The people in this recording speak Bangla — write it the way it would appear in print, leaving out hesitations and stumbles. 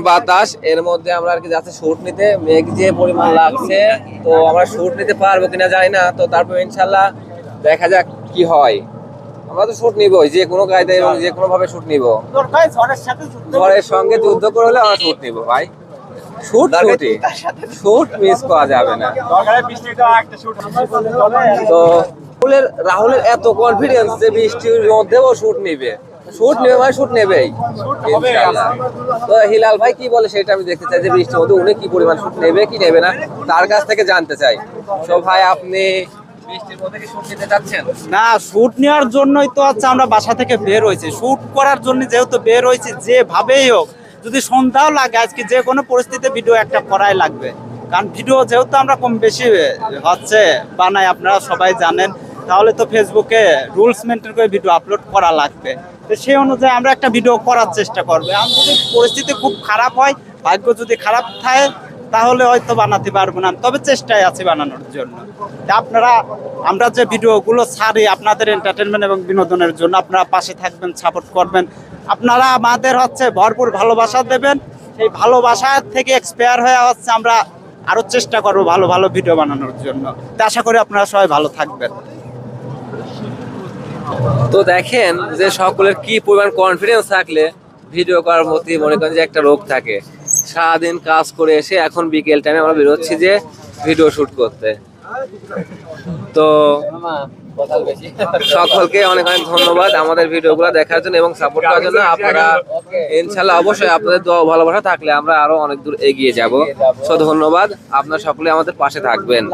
বাতাস, এর মধ্যে আমরা আর কি যাচ্ছে শুট নিতে। মেঘ যে পরিমাণ লাগছে, তো আমরা শুট নিতে পারবো কিনা জানি না। তো তারপর ইনশাল্লাহ দেখা যাক কি হয়। আমরা তো শুট নিবই, যে কোনো কায়দায় এবং যে কোনো ভাবে শুট নিব। ঝড়ের সঙ্গে যুদ্ধ করে হলে আমরা শুট নিব ভাই। শুট শুটই, শুট মিস করা যাবে না। তো রাহুলের এত কনফিডেন্স যে বৃষ্টির মধ্যেও শুট নিবে, শুট নেবে মানে শুট নেবেই ইনশাআল্লাহ। তো হিলাল ভাই কি বলে সেটা আমি দেখতে চাই, যে বৃষ্টির মধ্যে উনি কি পরিমাণ শুট নেবে কি নেবে না, তার কাছ থেকে জানতে চাই। তো ভাই আপনি বৃষ্টির মধ্যে কি শুট নিতে চাচ্ছেন? না, শুট নেওয়ার জন্যই তো আচ্ছা আমরা বাসা থেকে বের হয়েছি, শুট করার জন্য যেহেতু বের হয়েছি, যেভাবেই হোক যদি সন্ধ্যাও লাগে আজকে যে কোনো পরিস্থিতিতে ভিডিও একটা করাই লাগবে। কারণ ভিডিও যেহেতু আমরা কম বেশি হচ্ছে বানাই, আপনারা সবাই জানেন, তাহলে তো ফেসবুকে রুলস মেনটেন করে ভিডিও আপলোড করা লাগবে। তো সেই অনুযায়ী আমরা একটা ভিডিও করার চেষ্টা করবো। আর যদি পরিস্থিতি খুব খারাপ হয়, ভাগ্য যদি খারাপ থাকে, তাহলে হয়তো বানাতে পারবো না, তবে চেষ্টায় আছি বানানোর জন্য। তা আপনারা, আমরা যে ভিডিওগুলো ছাড়ি আপনাদের এন্টারটেনমেন্ট এবং বিনোদনের জন্য, আপনারা পাশে থাকবেন, সাপোর্ট করবেন। আপনারা আমাদের হচ্ছে ভরপুর ভালোবাসা দেবেন, সেই ভালোবাসা থেকে এক্সপায়ার হয়ে হচ্ছে আমরা আরও চেষ্টা করবো ভালো ভালো ভিডিও বানানোর জন্য। তা আশা করি আপনারা সবাই ভালো থাকবেন। তো দেখেন যে সকলের কি পরিমাণ কনফিডেন্স থাকলে ভিডিও করার প্রতি মনে করেন যে একটা রোগ থাকে। সারাদিন কাজ করে এসে এখন বিকেল টাইমে আমরা বেরোচ্ছি যে ভিডিও শুট করতে। তো সকলকে অনেক অনেক ধন্যবাদ আমাদের ভিডিওগুলো দেখার জন্য এবং সাপোর্ট করার জন্য। আপনারা ইনশাল্লাহ অবশ্যই আপনাদের দোয়া ভালোবাসা থাকলে আমরা আরো অনেক দূর এগিয়ে যাব। সো ধন্যবাদ, আপনারা সকলে আমাদের পাশে থাকবেন।